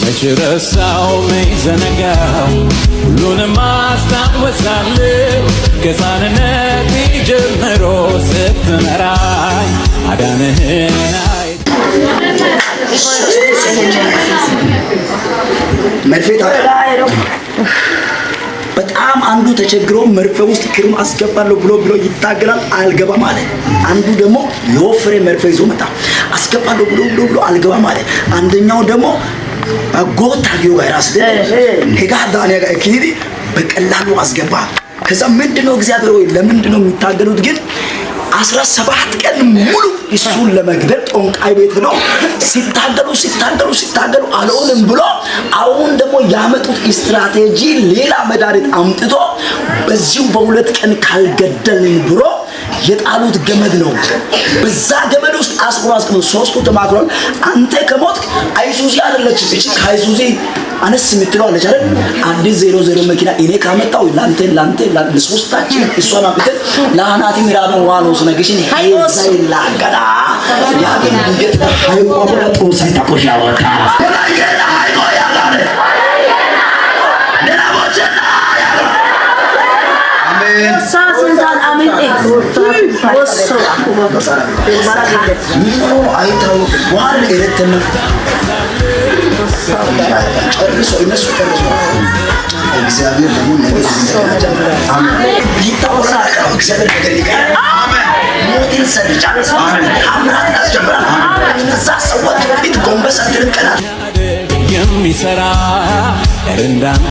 መች ረሳው መች ዘነጋው ሁሉንም አስታውሳለሁ ከሕፃንነቴ ጀምሮ ስትመራኝ አዳንህን መርፌታ በጣም አንዱ ተቸግሮ መርፌ ውስጥ ክርም አስገባለሁ ብሎ ይታገላል፣ አልገባም አለ። አንዱ ደግሞ የወፈረ መርፌ ይዞ መጣ፣ አስገባለሁ ብሎ አልገባም አለ። አንደኛው ደግሞ ጎታ ዲዮ ጋር ራስ ሄጋ ዳንያ ጋር ከሄዲ በቀላሉ አስገባ። ከዛ ምንድነው እግዚአብሔር ወይ ለምንድነው የሚታገሉት? ግን 17 ቀን ሙሉ እሱን ለመግደል ጦንቃይ ቤት ነው ሲታገሉ አልሆንም ብሎ አሁን ደግሞ ያመጡት ስትራቴጂ ሌላ መድኃኒት አምጥቶ በዚሁ በሁለት ቀን ካልገደልን ብሎ የጣሉት ገመድ ነው። በዛ ገመድ ውስጥ አስቆራስቆ ሶስቱ ተማክሯል። አንተ ከሞት አይሱዚ አይደለችም እቺ አይሱዚ አነስ የምትለው አለች አይደል? አዲስ 00 መኪና እኔ ካመጣው ላንተ ለሶስታችን እሷን አምጥተን ለአናቲ ምራበን ዋኖስ ነገሽን ሄዛይላ ገዳ ያገን ዲገት ሃይቆ ወጣ ሳይታቆሽ ያወጣ እግዚአብሔር ደግሞ ነገር ይታወቃል። እግዚአብሔር ነገር ይቀር። አሜን። ሞትን ሰጥቻለሁ። አሜን። አምራት ያስጀምራል። እነዛ ሰዎች ፊት ጎንበስ አትልቀናል የሚሰራ